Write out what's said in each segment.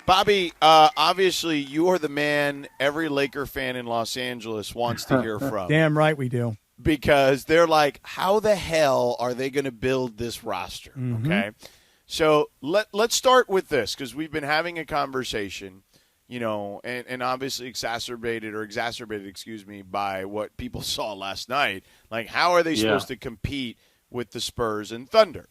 Bobby, obviously you are the man every Laker fan in Los Angeles wants to hear from. Damn right we do. Because they're like, how the hell are they going to build this roster? Mm-hmm. Okay, so let's start with this because we've been having a conversation, and obviously exacerbated, by what people saw last night. Like, how are they supposed to compete with the Spurs and Thunder?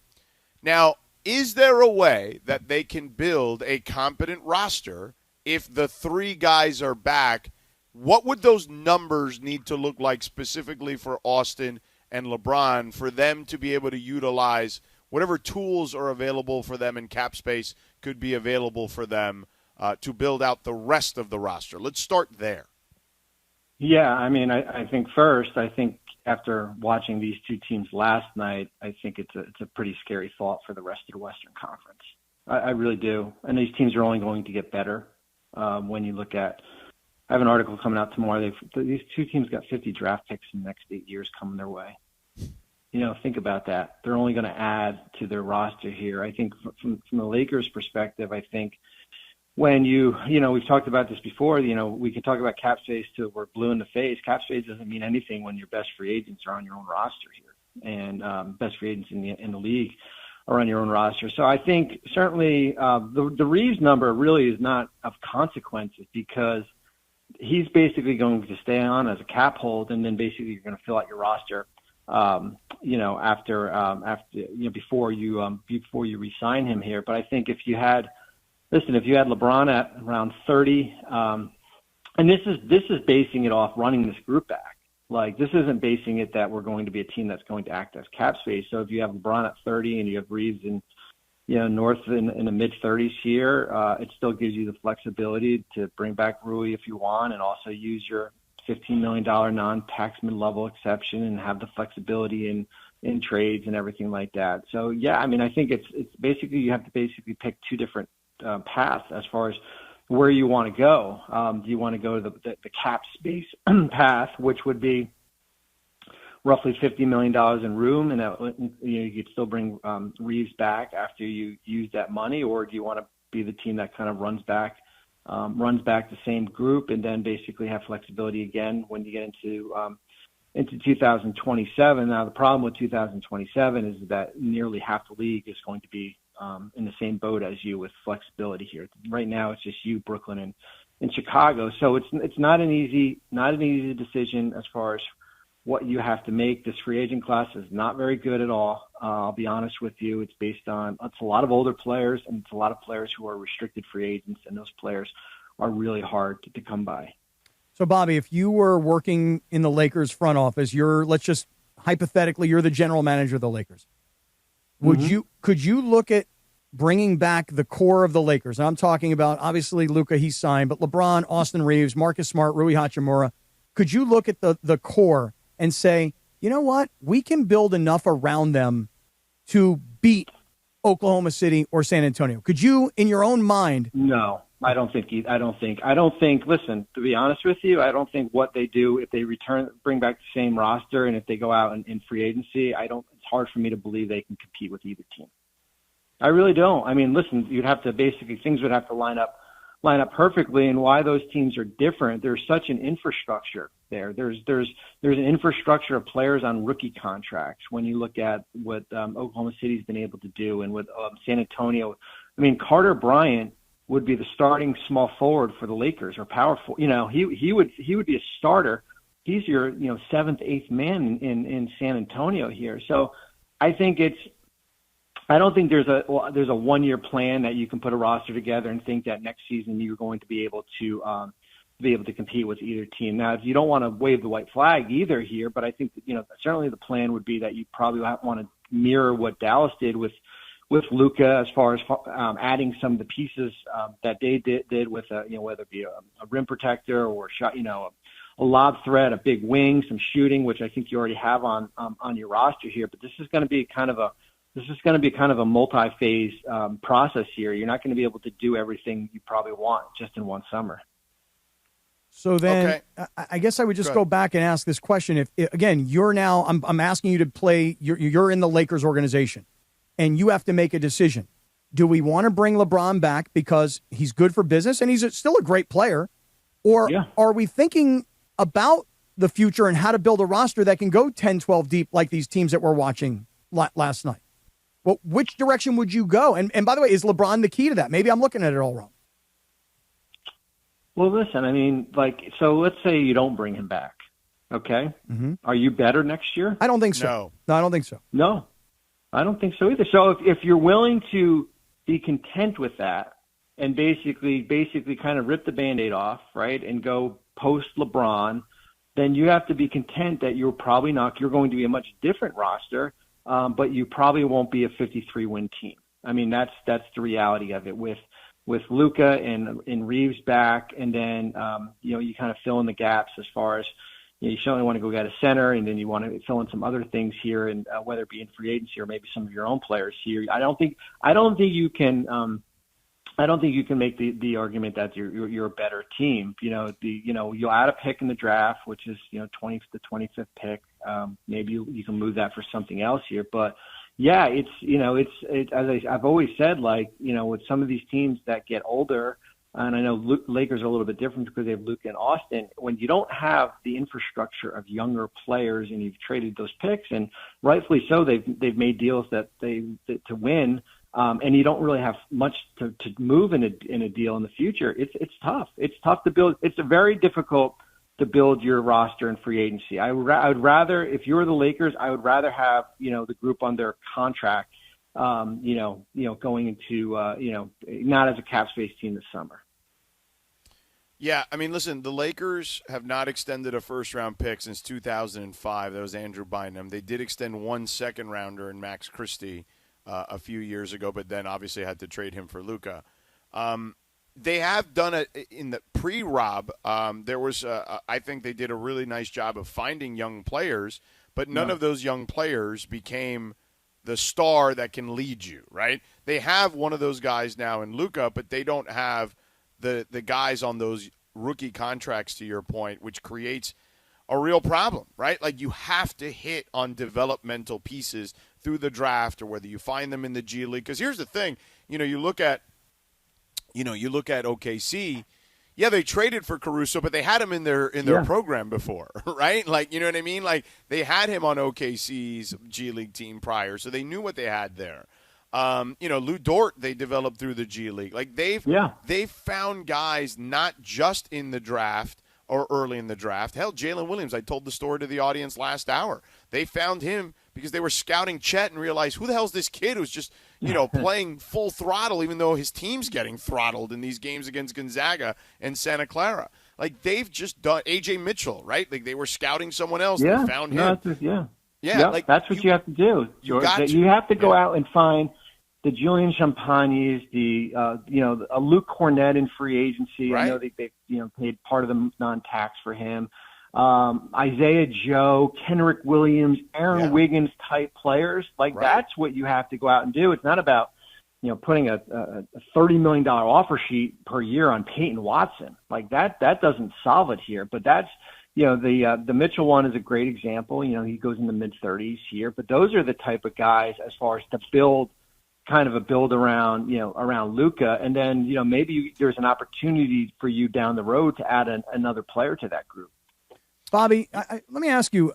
Now, is there a way that they can build a competent roster if the three guys are back? What would those numbers need to look like specifically for Austin and LeBron for them to be able to utilize whatever tools are available for them in cap space could be available for them to build out the rest of the roster? Let's start there. Yeah, I mean, I think after watching these two teams last night, I think it's a pretty scary thought for the rest of the Western Conference. I really do. And these teams are only going to get better when you look at – I have an article coming out tomorrow. These two teams got 50 draft picks in the next 8 years coming their way. Think about that. They're only going to add to their roster here. I think from the Lakers' perspective, I think when we've talked about this before, we can talk about cap space till we're blue in the face. Cap space doesn't mean anything when your best free agents are on your own roster here. And best free agents in the league are on your own roster. So I think certainly the Reaves number really is not of consequences because he's basically going to stay on as a cap hold, and then basically you're going to fill out your roster, before you re-sign him here. But I think if you had LeBron at around 30, and this is basing it off running this group back. Like, this isn't basing it that we're going to be a team that's going to act as cap space. So if you have LeBron at 30 and you have Reaves north in the mid-30s here, it still gives you the flexibility to bring back Rui if you want and also use your $15 million non-tax mid-level exception and have the flexibility in trades and everything like that. So, yeah, I mean, I think it's basically you have to basically pick two different paths as far as where you want to go. Do you want to go to the cap space path, which would be roughly $50 million in room, and that, you could still bring Reaves back after you use that money, or do you want to be the team that kind of runs back the same group and then basically have flexibility again when you get into 2027? Now, the problem with 2027 is that nearly half the league is going to be in the same boat as you with flexibility here. Right now, it's just you, Brooklyn, and Chicago. So it's not an easy decision as far as what you have to make. This free agent class is not very good at all. I'll be honest with you. It's a lot of older players, and it's a lot of players who are restricted free agents, and those players are really hard to come by. So, Bobby, if you were working in the Lakers front office, let's just hypothetically, you're the general manager of the Lakers. Could you look at bringing back the core of the Lakers? And I'm talking about, obviously, Luka, he's signed, but LeBron, Austin Reaves, Marcus Smart, Rui Hachimura. Could you look at the core and say, you know what, we can build enough around them to beat Oklahoma City or San Antonio? Could you, in your own mind? No, I don't think. Listen, to be honest with you, I don't think what they do if they bring back the same roster, and if they go out in free agency, it's hard for me to believe they can compete with either team. I really don't. I mean, listen, things would have to line up perfectly, and why those teams are different. There's such an infrastructure there. There's an infrastructure of players on rookie contracts. When you look at what Oklahoma City's been able to do, and with San Antonio, I mean, Carter Bryant would be the starting small forward for the Lakers, or power forward. He would be a starter. He's your seventh, eighth man in San Antonio here. So I don't think there's a 1-year plan that you can put a roster together and think that next season you're going to be able to compete with either team. Now, if you don't want to wave the white flag either here, but I think that, certainly the plan would be that you probably want to mirror what Dallas did with Luka, as far as adding some of the pieces that they did with whether it be a rim protector or shot, a lob threat, a big wing, some shooting, which I think you already have on your roster here. But this is going to be kind of a multi-phase process here. You're not going to be able to do everything you probably want just in one summer. So then, okay. I guess I would just go back and ask this question. If again, you're now, I'm asking you to play. You're in the Lakers organization, and you have to make a decision. Do we want to bring LeBron back because he's good for business and he's still a great player? Or are we thinking about the future and how to build a roster that can go 10, 12 deep like these teams that we're watching last night? Well, which direction would you go? And by the way, is LeBron the key to that? Maybe I'm looking at it all wrong. Well, listen, I mean, so let's say you don't bring him back. Okay. Mm-hmm. Are you better next year? I don't think so. No, I don't think so. No, I don't think so either. So if you're willing to be content with that and basically kind of rip the Band-Aid off, right, and go post LeBron, then you have to be content that you're going to be a much different roster, but you probably won't be a 53-win team. I mean, that's the reality of it with Luka and Reaves back, and then you kind of fill in the gaps as far as you certainly want to go get a center, and then you want to fill in some other things here, and whether it be in free agency or maybe some of your own players here. I don't think you can make the argument that you're a better team. You'll add a pick in the draft, which is the 25th pick. Maybe you can move that for something else here, but yeah, it's as I've always said, with some of these teams that get older. And I know Lakers are a little bit different because they have Luka and Austin. When you don't have the infrastructure of younger players and you've traded those picks, and rightfully so, they've made deals to win, and you don't really have much to move in a deal in the future. It's tough. It's tough to build. It's very difficult to build your roster in free agency. I would rather, if you're the Lakers, I would rather have the group under contract. Going into not as a cap space team this summer. Yeah, I mean, listen, the Lakers have not extended a first-round pick since 2005. That was Andrew Bynum. They did extend one second-rounder in Max Christie a few years ago, but then obviously had to trade him for Luka. They have done it in the pre-Rob. There was, I think they did a really nice job of finding young players, but none of those young players became the star that can lead you, right? They have one of those guys now in Luka, but they don't have the guys on those rookie contracts, to your point, which creates a real problem, right? Like, you have to hit on developmental pieces through the draft, or whether you find them in the G League. Because here's the thing, you look at OKC. Yeah, they traded for Caruso, but they had him in their program before, right? Like, you know what I mean? Like, they had him on OKC's G League team prior, so they knew what they had there. Lou Dort, they developed through the G League. Like, they've found guys not just in the draft or early in the draft. Hell, Jalen Williams, I told the story to the audience last hour. They found him because they were scouting Chet and realized, who the hell's this kid who's just, playing full throttle, even though his team's getting throttled in these games against Gonzaga and Santa Clara. Like, they've just done A.J. Mitchell, right? Like, they were scouting someone else. Yeah. They found him. Yeah, like, that's what you have to do, George. You have to go out and find the Julian Champagnes, a Luke Cornett in free agency. Right. I know they paid part of the non-tax for him. Isaiah Joe, Kenrick Williams, Aaron Wiggins type players. That's what you have to go out and do. It's not about putting a $30 million offer sheet per year on Peyton Watson. Like, that doesn't solve it here. But that's the Mitchell one is a great example. He goes in the mid-30s here. But those are the type of guys as far as to build kind of a build around Luka, and then maybe there's an opportunity for you down the road to add another player to that group. Bobby, let me ask you,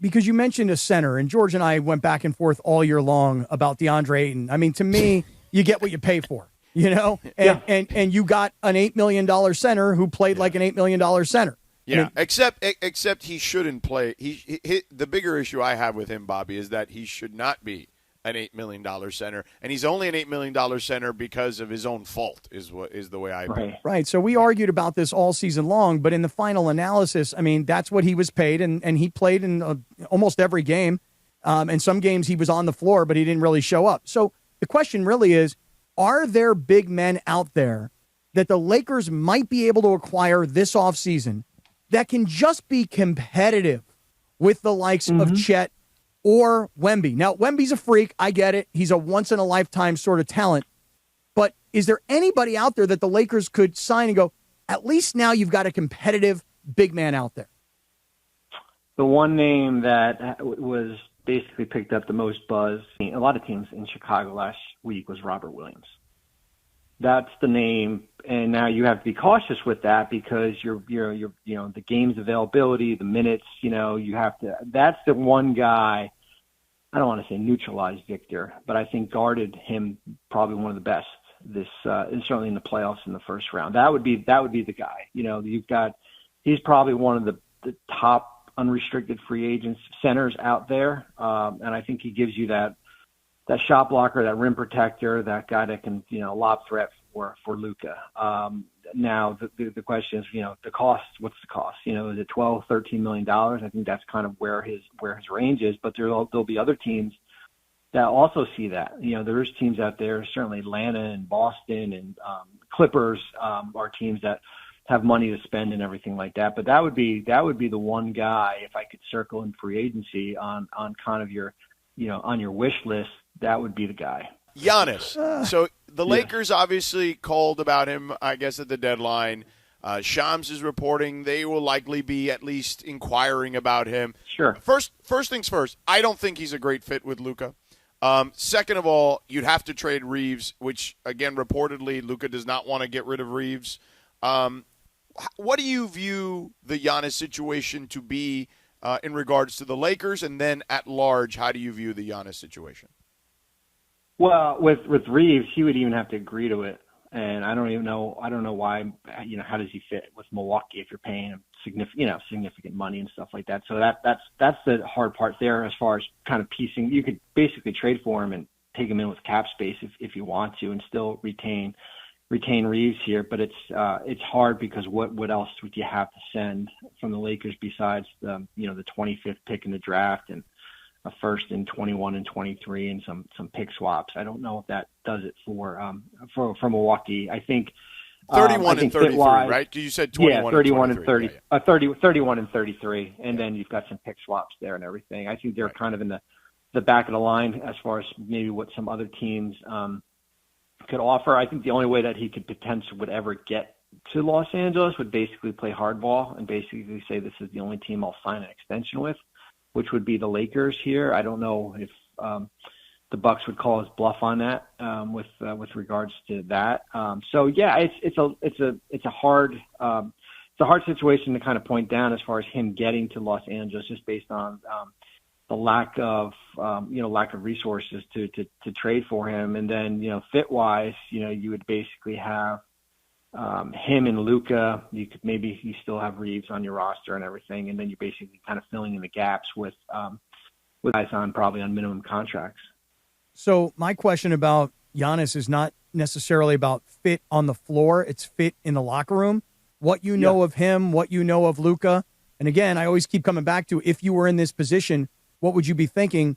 because you mentioned a center, and George and I went back and forth all year long about DeAndre Ayton. I mean, to me, you get what you pay for, and you got an $8 million center who played like an $8 million center. Yeah, I mean, except he shouldn't play. The bigger issue I have with him, Bobby, is that he should not be an $8 million center, and he's only an $8 million center because of his own fault, is the way I put it. Right. So we argued about this all season long, but in the final analysis, I mean, that's what he was paid, and he played in almost every game. And some games he was on the floor, but he didn't really show up. So the question really is, are there big men out there that the Lakers might be able to acquire this offseason that can just be competitive with the likes of Chet or Wemby? Now, Wemby's a freak. I get it. He's a once-in-a-lifetime sort of talent. But is there anybody out there that the Lakers could sign and go, at least now you've got a competitive big man out there? The one name that was basically picked up the most buzz. A lot of teams in Chicago last week was Robert Williams. That's the name, and now you have to be cautious with that because you're the game's availability, the minutes, you have to. That's the one guy. I don't want to say neutralized Victor, but I think guarded him probably one of the best and certainly in the playoffs in the first round. That would be the guy. He's probably one of the top unrestricted free agents centers out there, and I think he gives you that shot blocker, that rim protector, that guy that can lob threat for Luka. Now the question is, the cost. What's the cost? Is it $12-13 million? I think that's kind of where his range is. But there'll be other teams that also see that. There's teams out there, certainly Atlanta and Boston and Clippers are teams that have money to spend and everything like that. But that would be the one guy, if I could circle in free agency on kind of your on your wish list, that would be the guy. Giannis. So the Lakers obviously called about him, I guess, at the deadline. Shams is reporting they will likely be at least inquiring about him. Sure. First things first, I don't think he's a great fit with Luka. Second of all, you'd have to trade Reaves, which, again, reportedly, Luka does not want to get rid of Reaves. What do you view the Giannis situation to be in regards to the Lakers? And then at large, how do you view the Giannis situation? Well, with Reaves, he would even have to agree to it, and I don't know why. How does he fit with Milwaukee if you're paying him significant money and stuff like that? So that's the hard part there as far as kind of piecing. You could basically trade for him and take him in with cap space if you want to, and still retain Reaves here. But it's hard because what else would you have to send from the Lakers besides the 25th pick in the draft and a first in 21 and 23 and some pick swaps. I don't know if that does it for Milwaukee. I think 31 and 33, right? Because you said 21 yeah, 31 and 30. And 31 and 33, and then you've got some pick swaps there and everything. I think they're kind of in the back of the line as far as maybe what some other teams could offer. I think the only way that he could potentially would ever get to Los Angeles would basically play hardball and basically say this is the only team I'll sign an extension with, which would be the Lakers here. I don't know if the Bucks would call his bluff on that with regards to that. So yeah, it's a hard situation to kind of point down as far as him getting to Los Angeles, just based on the lack of resources to trade for him, and then fit wise, you would basically have him and Luka. You still have Reaves on your roster and everything, and then you're basically kind of filling in the gaps with guys probably on minimum contracts. So my question about Giannis is not necessarily about fit on the floor; it's fit in the locker room. What you know of him, what you know of Luka, and again, I always keep coming back to, if you were in this position, what would you be thinking?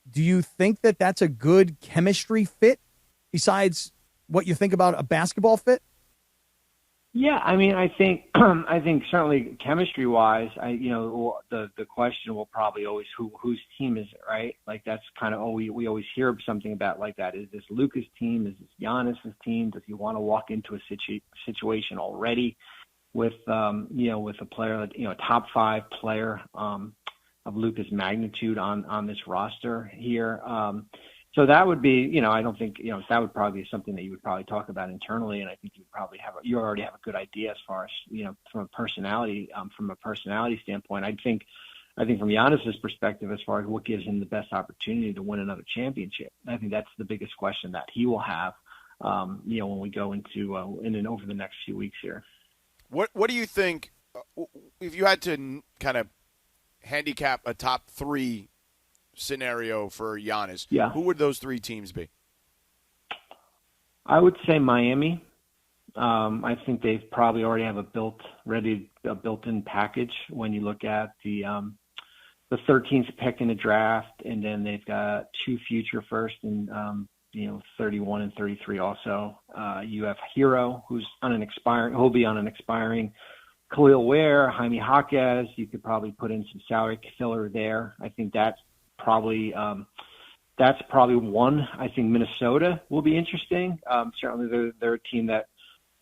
Do you think that that's a good chemistry fit, besides what you think about a basketball fit? Yeah, I mean, I think certainly chemistry-wise, the question will probably always whose team is it, right? Like that's kind of we always hear something about like that. Is this Luka's team? Is this Giannis's team? Does he want to walk into a situation already with with a player that a top 5 player of Luka's magnitude on this roster here? So that would be, I don't think, that would probably be something that you would probably talk about internally. And I think you already have a good idea as far as, from a personality standpoint. I think from Giannis's perspective, as far as what gives him the best opportunity to win another championship, I think that's the biggest question that he will have, when we go into, over the next few weeks here. What do you think, if you had to kind of handicap a top 3 scenario for Giannis, who would those 3 teams be? I would say Miami. I think they probably already have a built-in package when you look at the 13th pick in the draft, and then they've got 2 future first and 31 and 33 also. You have Hero, who'll be on an expiring Khalil Ware, Jaime Jaquez. You could probably put in some salary filler there. I think that's probably one. I think Minnesota will be interesting. Certainly they're a team that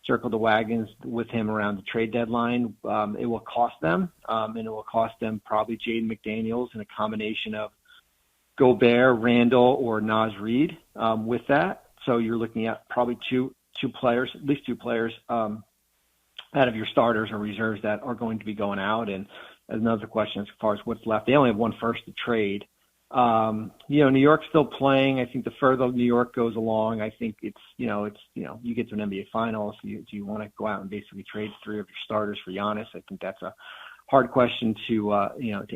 circled the wagons with him around the trade deadline. It will cost them, and it will cost them probably Jaden McDaniels and a combination of Gobert, Randall, or Naz Reid with that. So you're looking at probably two players, at least two players out of your starters or reserves that are going to be going out. And another question as far as what's left, they only have one first to trade. New York's still playing. I think the further New York goes along, I think it's you get to an NBA Finals. Do you want to go out and basically trade three of your starters for Giannis? I think that's a hard question to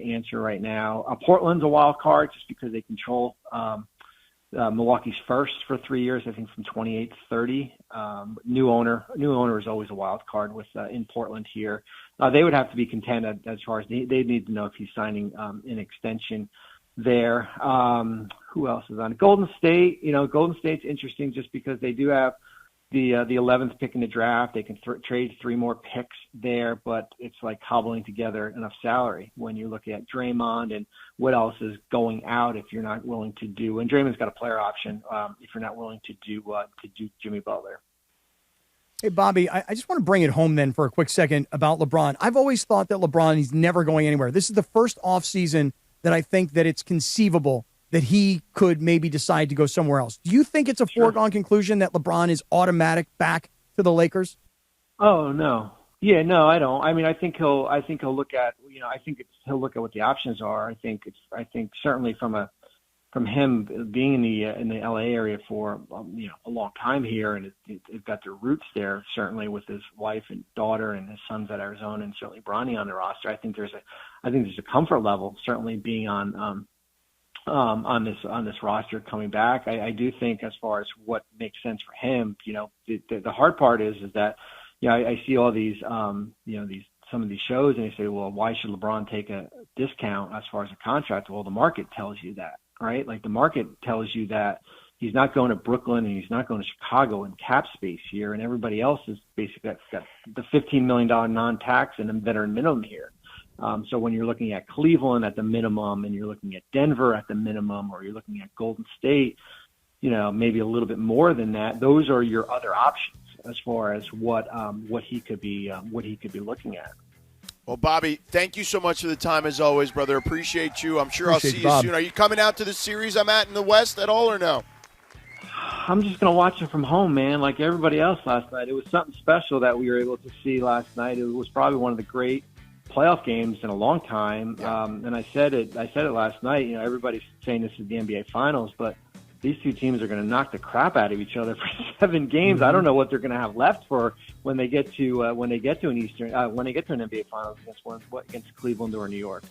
answer right now. Portland's a wild card just because they control Milwaukee's first for 3 years, I think from 28 to 30. New owner is always a wild card with in Portland here. They would have to be content as far as they need to know if he's signing an extension there. Who else is on? Golden State. Golden State's interesting just because they do have the 11th pick in the draft. They can trade three more picks there, but it's like cobbling together enough salary when you look at Draymond and what else is going out if you're not willing to do. And Draymond's got a player option if you're not willing to do Jimmy Butler. Hey, Bobby, I just want to bring it home then for a quick second about LeBron. I've always thought that LeBron, he's never going anywhere. This is the first offseason that I think that it's conceivable that he could maybe decide to go somewhere else. Do you think it's a foregone conclusion that LeBron is automatic back to the Lakers? Oh, no. Yeah, no, I don't. I mean, I think he'll look at, he'll look at what the options are. I think certainly from him being in the LA area for a long time here, and it's got their roots there, certainly with his wife and daughter and his sons at Arizona, and certainly Bronny on the roster. I think there's a comfort level certainly being on this roster coming back. I do think as far as what makes sense for him, the hard part is that I see all these some of these shows and they say, well, why should LeBron take a discount as far as a contract? Well, the market tells you that. Right? Like the market tells you that he's not going to Brooklyn and he's not going to Chicago in cap space here, and everybody else is basically got the $15 million non-tax and veteran minimum here. So when you're looking at Cleveland at the minimum and you're looking at Denver at the minimum, or you're looking at Golden State, maybe a little bit more than that, those are your other options as far as what he could be looking at. Well, Bobby, thank you so much for the time as always, brother. Appreciate you. I'm sure I'll see you soon. Are you coming out to the series I'm at in the West at all or no? I'm just going to watch it from home, man, like everybody else last night. It was something special that we were able to see last night. It was probably one of the great playoff games in a long time. Yeah. And I said it last night. Everybody's saying this is the NBA Finals, but these two teams are going to knock the crap out of each other for 7 games. Mm-hmm. I don't know what they're going to have left for when they get to an NBA Finals against Cleveland or New York.